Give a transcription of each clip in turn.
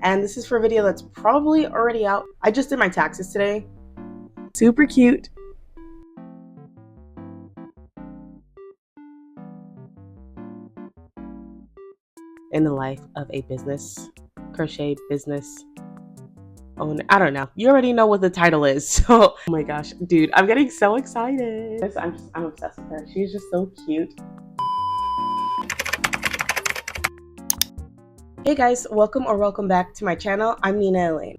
and this is for a video that's probably already out. I just did my taxes today. Super cute. In the life of a crochet business owner. I don't know. You already know what the title is. So, oh my gosh, dude, I'm getting so excited. I'm obsessed with her. She's just so cute. Hey guys, welcome back to my channel. I'm Nina Elaine.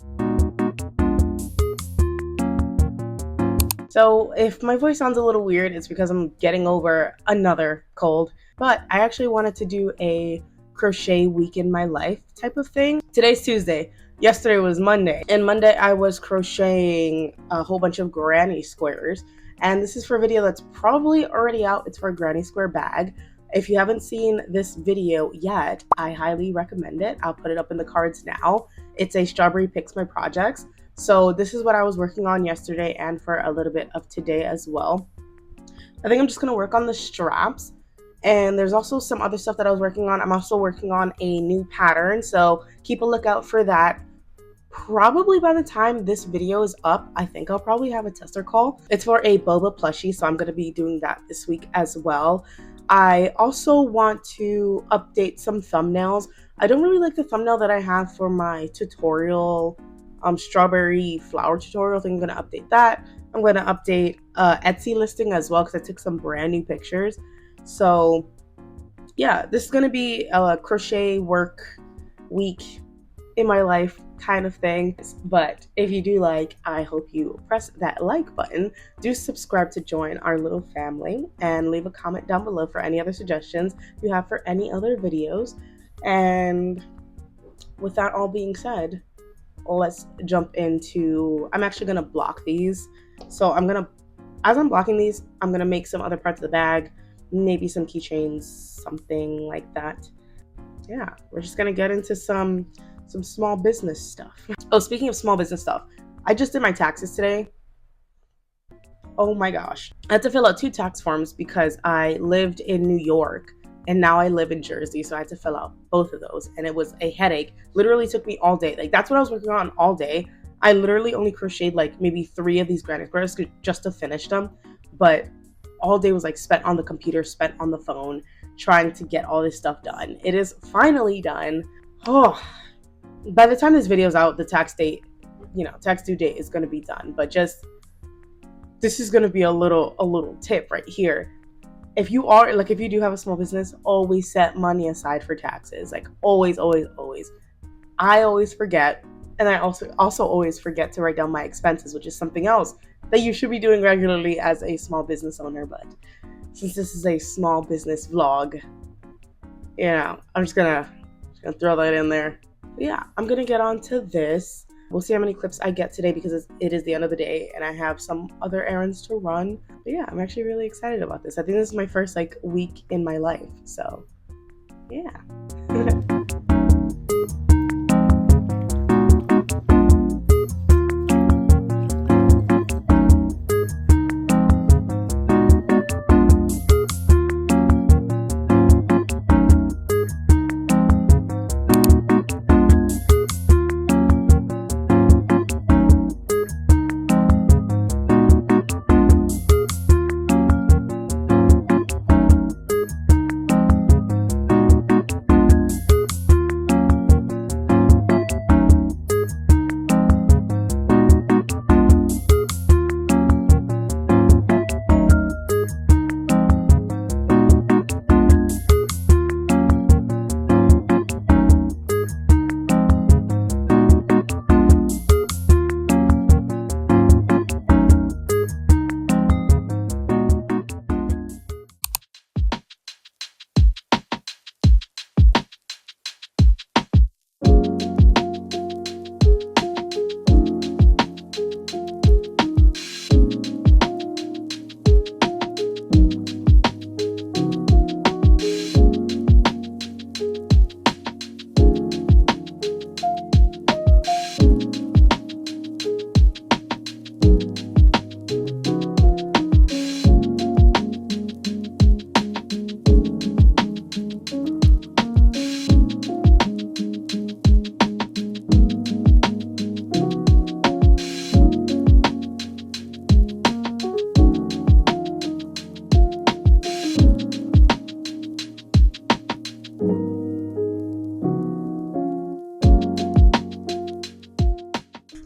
So if my voice sounds a little weird, it's because I'm getting over another cold, but I actually wanted to do a crochet week in my life type of thing. Today's Tuesday. Yesterday was Monday, and Monday I was crocheting a whole bunch of granny squares, and this is for a video that's probably already out. It's for a granny square bag. If you haven't seen this video yet, I highly recommend it. I'll put it up in the cards now. It's a Strawberry Picks My Projects. So this is what I was working on yesterday and for a little bit of today as well. I think I'm just going to work on the straps. And there's also some other stuff that I was working on. I'm also working on a new pattern, so keep a lookout for that. Probably by the time this video is up, I think I'll probably have a tester call. It's for a Boba plushie, so I'm going to be doing that this week as well. I also want to update some thumbnails. I don't really like the thumbnail that I have for my tutorial, strawberry flower tutorial. I think I'm going to update that. I'm going to update Etsy listing as well because I took some brand new pictures. So yeah, this is going to be a crochet work week in my life kind of thing. But if you do like, I hope you press that like button. Do subscribe to join our little family and leave a comment down below for any other suggestions you have for any other videos. And with that all being said, let's jump into, I'm actually going to block these. So as I'm blocking these, I'm going to make some other parts of the bag, maybe some keychains, something like that. Yeah, we're just going to get into some small business stuff. Oh, speaking of small business stuff, I just did my taxes today. Oh my gosh. I had to fill out 2 tax forms because I lived in New York and now I live in Jersey, so I had to fill out both of those, and it was a headache. Literally took me all day. Like, that's what I was working on all day. I literally only crocheted like maybe 3 of these granny squares just to finish them, but all day was like spent on the computer, spent on the phone, trying to get all this stuff done. It is finally done. Oh, by the time this video is out, the tax due date is going to be done. But just, this is going to be a little tip right here. If you do have a small business, always set money aside for taxes. Like, always. I always forget, and I also always forget to write down my expenses, which is something else that you should be doing regularly as a small business owner. But since this is a small business vlog, I'm just gonna throw that in there. But yeah, I'm gonna get on to this. We'll see how many clips I get today because it is the end of the day and I have some other errands to run. But yeah, I'm actually really excited about this. I think this is my first week in my life. So yeah.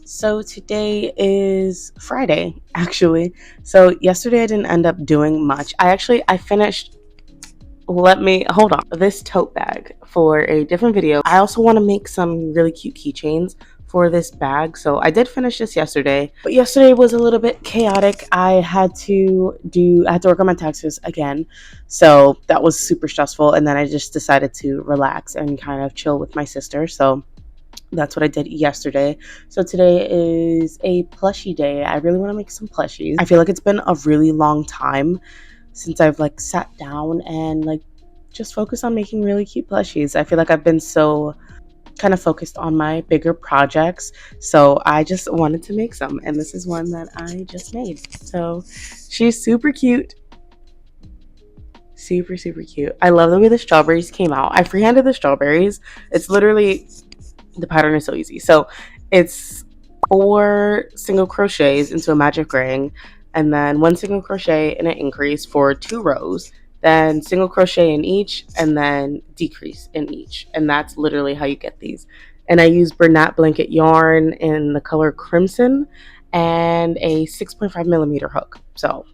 So today is Friday, actually. So yesterday I didn't end up doing much. I finished, let me hold on, this tote bag for a different video. I also want to make some really cute keychains for this bag. So I did finish this yesterday, but yesterday was a little bit chaotic. I had to work on my taxes again. So that was super stressful. And then I just decided to relax and kind of chill with my sister. So that's what I did yesterday. So today is a plushie day. I really want to make some plushies. I feel like it's been a really long time since I've like sat down and like just focused on making really cute plushies. I feel like I've been so kind of focused on my bigger projects. So I just wanted to make some, and this is one that I just made. So she's super cute. Super, super cute. I love the way the strawberries came out. I freehanded the strawberries. It's literally, the pattern is so easy. So it's 4 single crochets into a magic ring, and then 1 single crochet in an increase for 2 rows, then single crochet in each, and then decrease in each. And that's literally how you get these. And I use Bernat blanket yarn in the color crimson and a 6.5 millimeter hook. So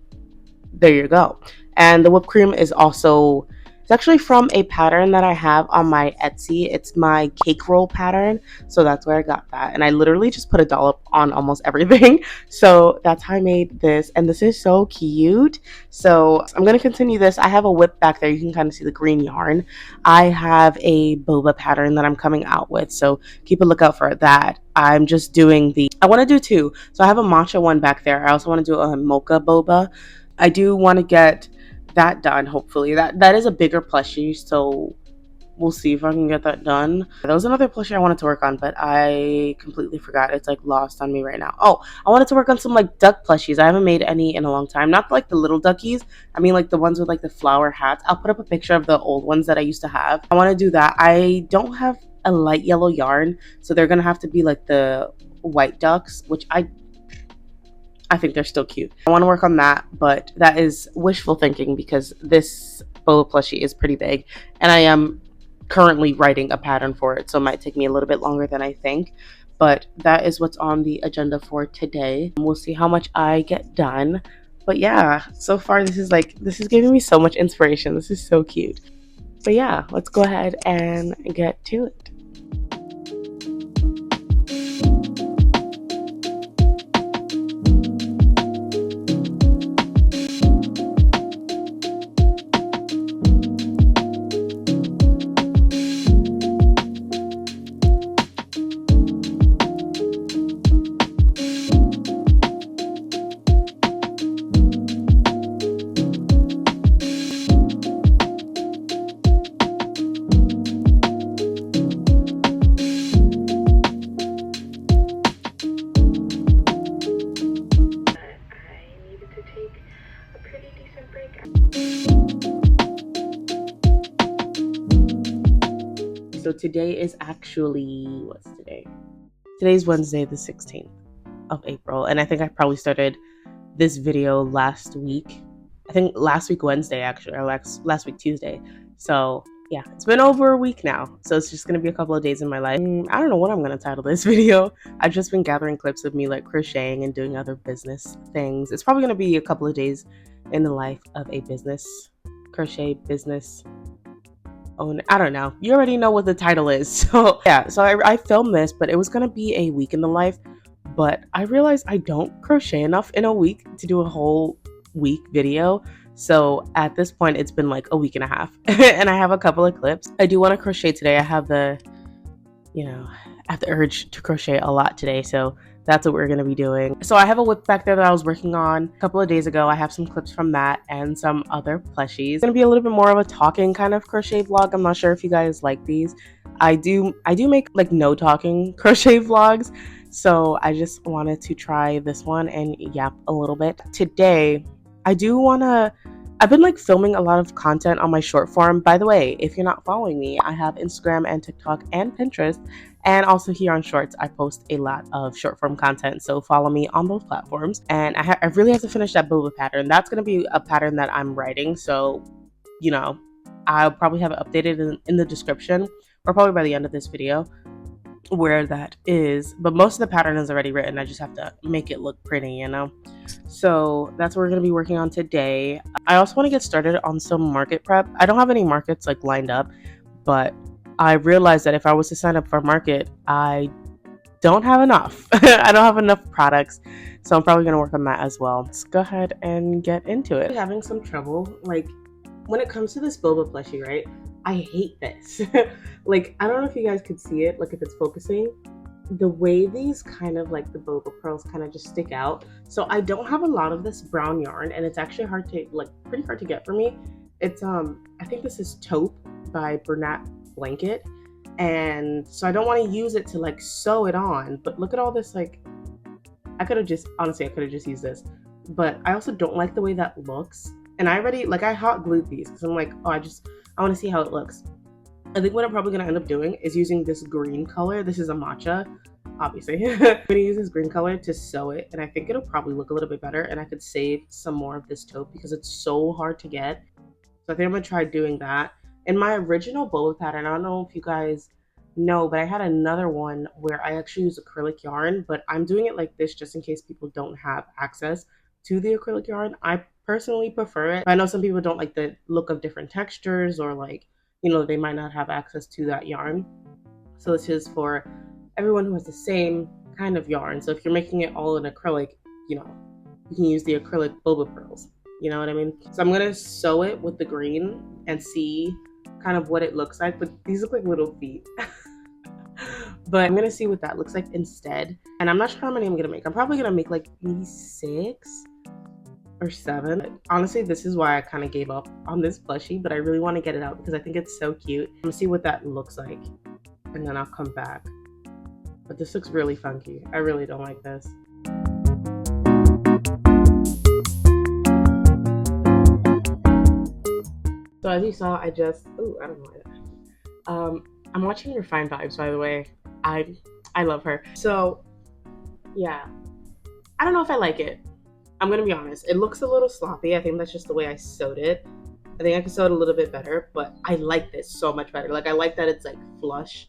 there you go. And the whipped cream is also, it's actually from a pattern that I have on my Etsy. It's my cake roll pattern. So that's where I got that. And I literally just put a dollop on almost everything. So that's how I made this. And this is so cute. So I'm going to continue this. I have a whip back there. You can kind of see the green yarn. I have a boba pattern that I'm coming out with. So keep a lookout for that. I'm just doing I want to do 2. So I have a matcha one back there. I also want to do a mocha boba. I do want to get that done, hopefully. That is a bigger plushie, so we'll see if I can get that done. That was another plushie I wanted to work on, but I completely forgot. It's like lost on me right now. Oh, I wanted to work on some like duck plushies. I haven't made any in a long time. Not like the little duckies. I mean like the ones with like the flower hats. I'll put up a picture of the old ones that I used to have. I want to do that. I don't have a light yellow yarn, so they're gonna have to be like the white ducks, which I think they're still cute. I want to work on that, but that is wishful thinking because this boba plushie is pretty big, and I am currently writing a pattern for it, so it might take me a little bit longer than I think. But that is what's on the agenda for today. We'll see how much I get done. But yeah, so far this is giving me so much inspiration. This is so cute. But yeah, let's go ahead and get to it. So today is actually, what's today? Today's Wednesday, the 16th of April. And I think I probably started this video last week. I think last week Wednesday, actually, or last week Tuesday. So yeah, it's been over a week now. So it's just going to be a couple of days in my life. I don't know what I'm going to title this video. I've just been gathering clips of me like crocheting and doing other business things. It's probably going to be a couple of days in the life of a crochet business. Oh, I don't know. You already know what the title is. So yeah, so I filmed this, but it was going to be a week in the life. But I realized I don't crochet enough in a week to do a whole week video. So at this point, it's been like a week and a half. And I have a couple of clips. I do want to crochet today. I have the urge to crochet a lot today. So that's what we're going to be doing. So I have a whip back there that I was working on a couple of days ago. I have some clips from that and some other plushies. It's going to be a little bit more of a talking kind of crochet vlog. I'm not sure if you guys like these. I do make like no talking crochet vlogs. So I just wanted to try this one and yap a little bit. Today, I've been like filming a lot of content on my short form. By the way, if you're not following me, I have Instagram and TikTok and Pinterest. And also here on Shorts, I post a lot of short form content. So follow me on those platforms. And I really have to finish that boba pattern. That's going to be a pattern that I'm writing. So, I'll probably have it updated in the description or probably by the end of this video. where that is, but most of the pattern is already written. I just have to make it look pretty, you know? So that's what we're going to be working on today. I also want to get started on some market prep. I don't have any markets like lined up, but I realized that if I was to sign up for a market, I don't have enough. I don't have enough products, so I'm probably going to work on that as well. Let's go ahead and get into it. I'm having some trouble, like, when it comes to this boba plushie, right? I hate this. Like, I don't know if you guys could see it, like if it's focusing. The way these kind of like the boba pearls kind of just stick out. So I don't have a lot of this brown yarn, and it's actually hard to, like, pretty hard to get for me. It's I think this is Taupe by Bernat Blanket. And so I don't want to use it to like sew it on, but look at all this, like, I could have just, honestly, I could have just used this, but I also don't like the way that looks. And I already, like, I hot glued these because I'm like, oh, I want to see how it looks. I think what I'm probably going to end up doing is using this green color. This is a matcha, obviously. I'm going to use this green color to sew it, and I think it'll probably look a little bit better, and I could save some more of this taupe because it's so hard to get. So I think I'm going to try doing that. In my original boba pattern, I don't know if you guys know, but I had another one where I actually use acrylic yarn, but I'm doing it like this just in case people don't have access to the acrylic yarn. I personally prefer it. I know some people don't like the look of different textures, or like, you know, they might not have access to that yarn. So this is for everyone who has the same kind of yarn. So if you're making it all in acrylic, you know, you can use the acrylic boba pearls. You know what I mean? So I'm gonna sew it with the green and see kind of what it looks like, but these look like little feet. But I'm gonna see what that looks like instead. And I'm not sure how many I'm gonna make. I'm probably gonna make like maybe 6 or 7. But honestly, this is why I kind of gave up on this plushie, but I really want to get it out because I think it's so cute. I'm gonna see what that looks like, and then I'll come back. But this looks really funky. I really don't like this. So as you saw, I don't know why. I'm watching Refined Vibes, by the way. I love her. So yeah, I don't know if I like it. I'm gonna be honest. It looks a little sloppy. I think that's just the way I sewed it. I think I could sew it a little bit better, but I like this so much better. Like, I like that it's like flush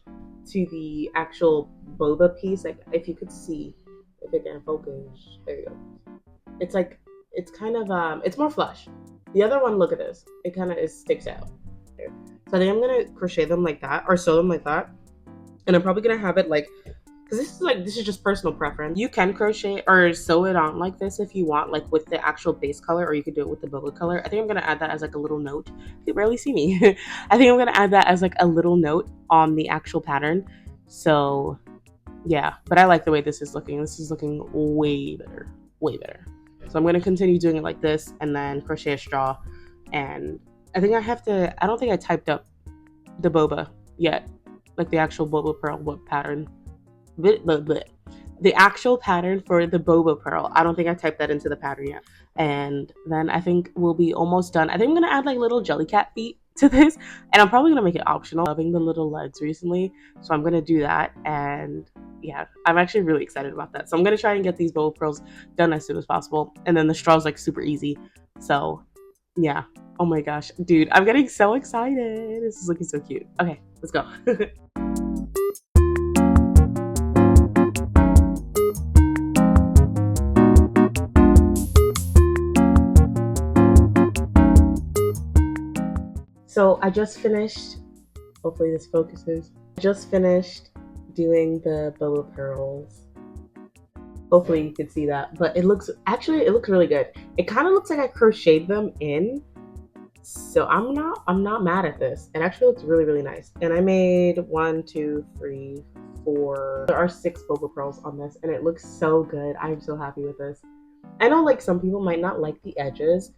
to the actual boba piece. Like, if you could see, if it can focus, there you go. It's like, it's kind of it's more flush. The other one, look at this. It kind of sticks out there. So I think I'm gonna crochet them like that, or sew them like that. And I'm probably gonna have it like, because this is just personal preference. You can crochet or sew it on like this if you want, like with the actual base color, or you could do it with the boba color. I think I'm gonna add that as like a little note. You can barely see me. I think I'm gonna add that as like a little note on the actual pattern. So yeah, but I like the way this is looking. This is looking way better, way better. So I'm going to continue doing it like this, and then crochet a straw. And I think I don't think I typed up the boba yet, like the actual boba pearl pattern. The actual pattern for the boba pearl, I don't think I typed that into the pattern yet. And then I think we'll be almost done. I think I'm going to add like little jellycat feet to this, and I'm probably going to make it optional. Loving the little legs recently, so I'm going to do that. And yeah, I'm actually really excited about that. So I'm going to try and get these boba pearls done as soon as possible. And then the straw's like super easy. So yeah. Oh my gosh, dude, I'm getting so excited. This is looking so cute. Okay, let's go. So I just finished, hopefully this focuses. I just finished doing the boba pearls. Hopefully you can see that, but it looks really good. It kind of looks like I crocheted them in, so I'm not mad at this. It actually looks really, really nice. And I made 1, 2, 3, 4. There are 6 boba pearls on this, and it looks so good. I'm so happy with this. I know like some people might not like the edges,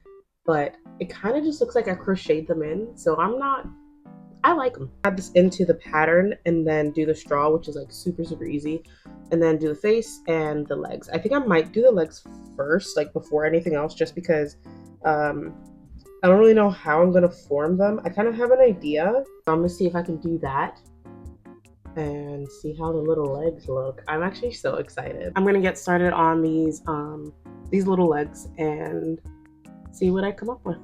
but it kind of just looks like I crocheted them in, so I like them. Add this into the pattern and then do the straw, which is like super, super easy. And then do the face and the legs. I think I might do the legs first, like before anything else, just because I don't really know how I'm gonna form them. I kind of have an idea. I'm gonna see if I can do that and see how the little legs look. I'm actually so excited. I'm gonna get started on these little legs and see what I come up with.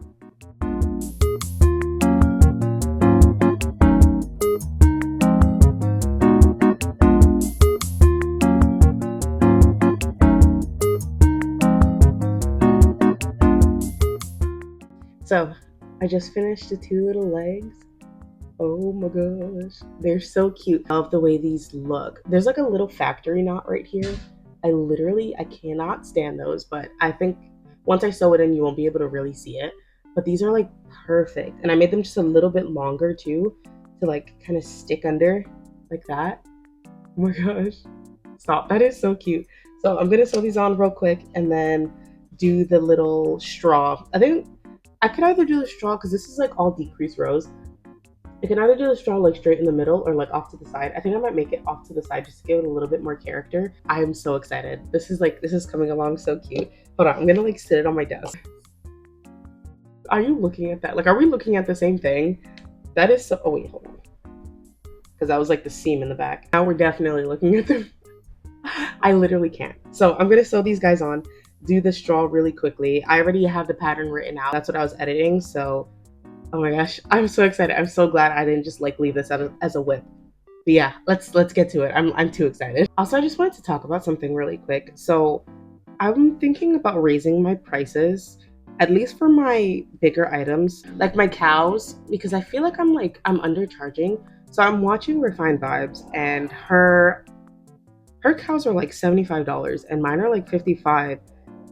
So I just finished the two little legs. Oh my gosh, they're so cute. I love the way these look. There's like a little factory knot right here. I cannot stand those, but I think once I sew it in, you won't be able to really see it. But these are like perfect. And I made them just a little bit longer too, to like kind of stick under like that. Oh my gosh, stop. That is so cute. So I'm gonna sew these on real quick and then do the little straw. I think I could either do the straw because this is like all decreased rows. I can either do the straw like straight in the middle or like off to the side. I think I might make it off to the side just to give it a little bit more character. I am so excited. This is coming along so cute. Hold on, I'm gonna like sit it on my desk. Are you looking at that? Like, are we looking at the same thing? That is so, oh wait, hold on. Because that was like the seam in the back. Now we're definitely looking at them. I literally can't. So I'm gonna sew these guys on, do the straw really quickly. I already have the pattern written out. That's what I was editing, so oh my gosh, I'm so excited. I'm so glad I didn't just like leave this as a whip. But yeah, let's get to it. I'm too excited. Also, I just wanted to talk about something really quick. So I'm thinking about raising my prices, at least for my bigger items, like my cows, because I feel like I'm undercharging. So I'm watching Refined Vibes, and her cows are like $75 and mine are like 55.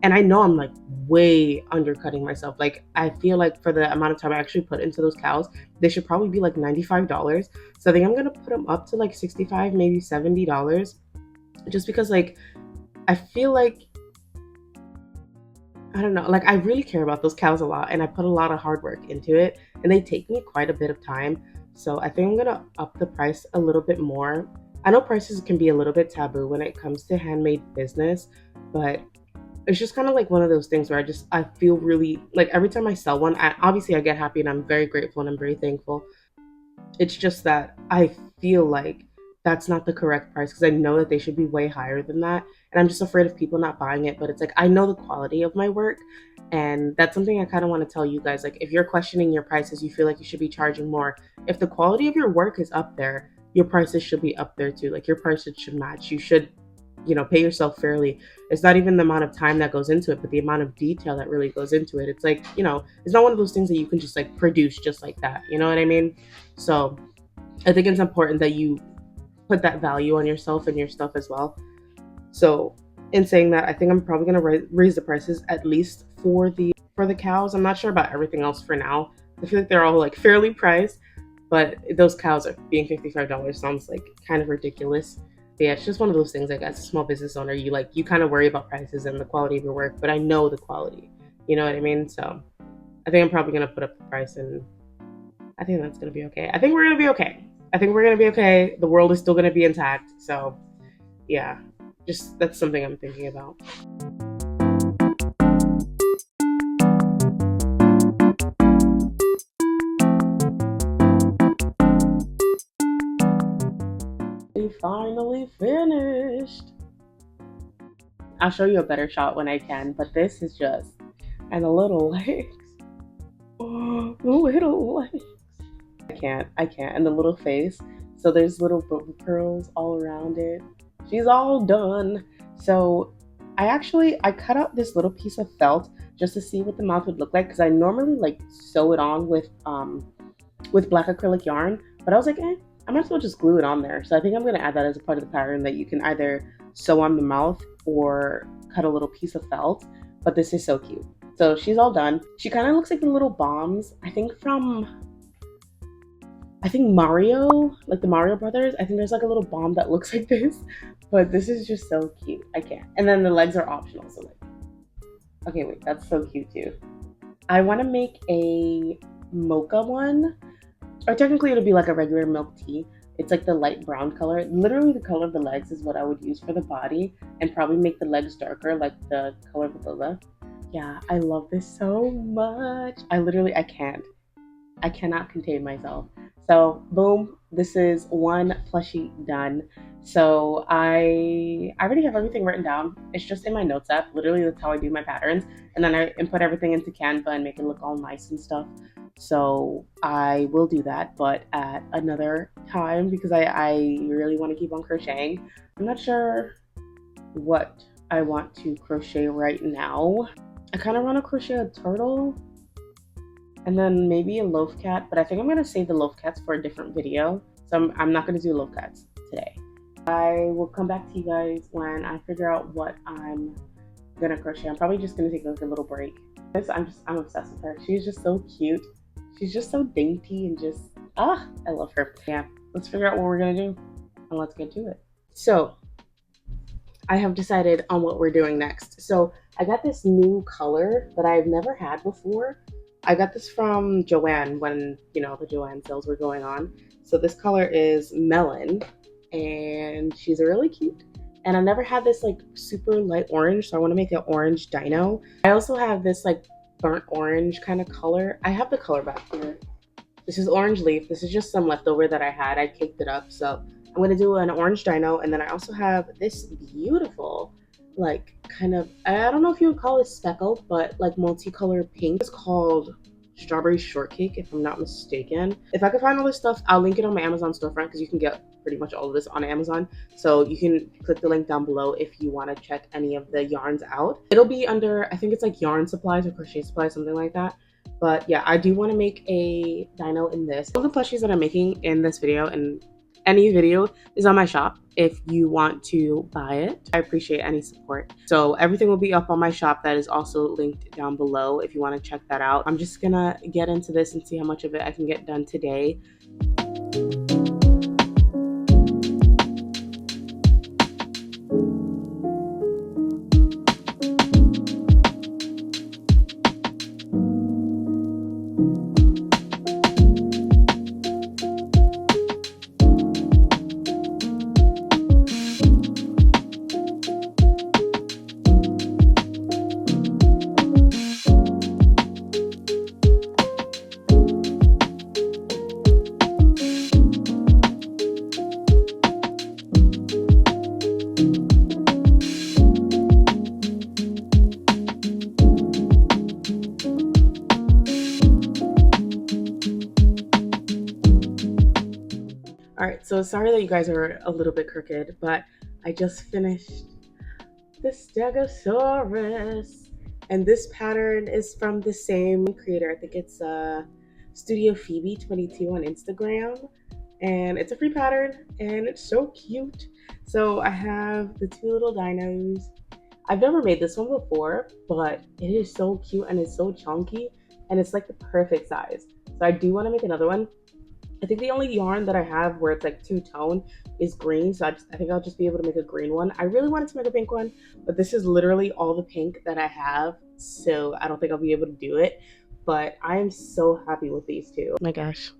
And I know I'm like way undercutting myself. Like I feel like for the amount of time I actually put into those cows, they should probably be like $95. So I think I'm gonna put them up to like 65, maybe $70, just because like I feel like I don't know, like I really care about those cows a lot and I put a lot of hard work into it and they take me quite a bit of time. So I think I'm gonna up the price a little bit more. I know prices can be a little bit taboo when it comes to handmade business, but it's just kind of like one of those things where I feel really like every time I sell one, obviously I get happy and I'm very grateful and I'm very thankful. It's just that I feel like that's not the correct price because I know that they should be way higher than that. And I'm just afraid of people not buying it. But it's like, I know the quality of my work. And that's something I kind of want to tell you guys. Like, if you're questioning your prices, you feel like you should be charging more. If the quality of your work is up there, your prices should be up there too. Like, your prices should match. You should, pay yourself fairly. It's not even the amount of time that goes into it, but the amount of detail that really goes into it. It's like, it's not one of those things that you can just like produce just like that. You know what I mean? So I think it's important that you put that value on yourself and your stuff as well. So in saying that, I think I'm probably gonna raise the prices at least for the cows. I'm not sure about everything else for now. I feel like they're all like fairly priced, but those cows are being $55 sounds like kind of ridiculous. But yeah, it's just one of those things. Like as a small business owner, you kind of worry about prices and the quality of your work, but I know the quality. You know what I mean? So I think I'm probably gonna put up the price, and I think that's gonna be okay. I think we're gonna be okay. I think we're gonna be okay. The world is still gonna be intact. So yeah, just that's something I'm thinking about. We finally finished. I'll show you a better shot when I can, but this is just, and the little legs. Oh, the little legs. I can't. And the little face. So there's little boob curls all around it. She's all done. So I cut out this little piece of felt just to see what the mouth would look like because I normally like sew it on with black acrylic yarn, but I was like, I might as well just glue it on there. So I think I'm gonna add that as a part of the pattern that you can either sew on the mouth or cut a little piece of felt. But this is so cute. So she's all done. She kind of looks like the little bombs, I think Mario, like the Mario Brothers. I think there's like a little bomb that looks like this, but this is just so cute. I can't. And then the legs are optional. So like, okay, wait, that's so cute too. I want to make a mocha one, or technically it'll be like a regular milk tea. It's like the light brown color. Literally the color of the legs is what I would use for the body and probably make the legs darker like the color of the boba. Yeah, I love this so much. I cannot contain myself. So boom, this is one plushie done. So I already have everything written down. It's just in my notes app. Literally that's how I do my patterns. And then I input everything into Canva and make it look all nice and stuff. So I will do that, but at another time because I really want to keep on crocheting. I'm not sure what I want to crochet right now. I kind of want to crochet a turtle. and then maybe a loaf cat, but I think I'm going to save the loaf cats for a different video. So I'm not going to do loaf cats today. I will come back to you guys when I figure out what I'm going to crochet. I'm probably just going to take like a little break. I'm obsessed with her. She's just so cute. She's just so dainty and just, I love her. Yeah, let's figure out what we're going to do and let's get to it. So I have decided on what we're doing next. So I got this new color that I've never had before. I got this from Joann when, the Joann sales were going on. So this color is Melon, and she's really cute. And I never had this like super light orange, so I want to make an orange dino. I also have this like burnt orange kind of color. I have the color back here. This is orange leaf. This is just some leftover that I had. I caked it up. So I'm going to do an orange dino. And then I also have this beautiful, like kind of, I don't know if you would call it speckled, but like multicolored pink. It's called Strawberry Shortcake, if I'm not mistaken. If I can find all this stuff, I'll link it on my Amazon storefront because you can get pretty much all of this on Amazon. So you can click the link down below if you want to check any of the yarns out. It'll be under, I think it's like yarn supplies or crochet supplies, something like that. But yeah, I do want to make a dino in this. All the plushies that I'm making in this video and any video is on my shop if you want to buy it. I appreciate any support. So everything will be up on my shop. That is also linked down below if you want to check that out. I'm just gonna get into this and see how much of it I can get done today. Alright, so sorry that you guys are a little bit crooked, but I just finished the Stegosaurus. And this pattern is from the same creator. I think it's Studio Phoebe 22 on Instagram. And it's a free pattern and it's so cute. So I have the two little dinos. I've never made this one before, but it is so cute and it's so chunky and it's like the perfect size. So I do want to make another one. I think the only yarn that I have where it's like two-tone is green, so I think I'll just be able to make a green one. I really wanted to make a pink one, but this is literally all the pink that I have, so I don't think I'll be able to do it. But I am so happy with these two. Oh my gosh,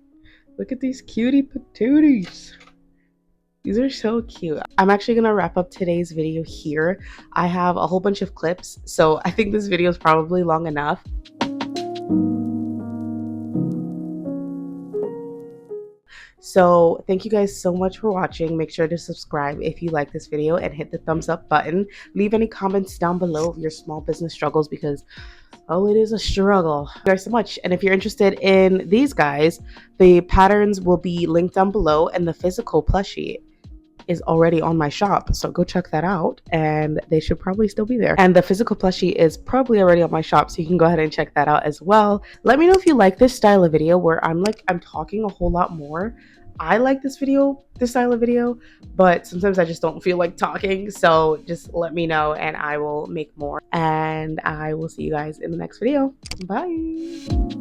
look at these cutie patooties. These are so cute. I'm actually gonna wrap up today's video here. I have a whole bunch of clips, so I think this video is probably long enough. So thank you guys so much for watching. Make sure to subscribe if you like this video and hit the thumbs up button. Leave any comments down below of your small business struggles because, oh, it is a struggle. Thank you guys so much. And if you're interested in these guys, the patterns will be linked down below and the physical plushie is already on my shop, so go check that out and they should probably still be there. And the physical plushie is probably already on my shop, so you can go ahead and check that out as well. Let me know if you like this style of video where I'm talking a whole lot more. I like this style of video, but sometimes I just don't feel like talking, so just let me know and I will make more. And I will see you guys in the next video. Bye.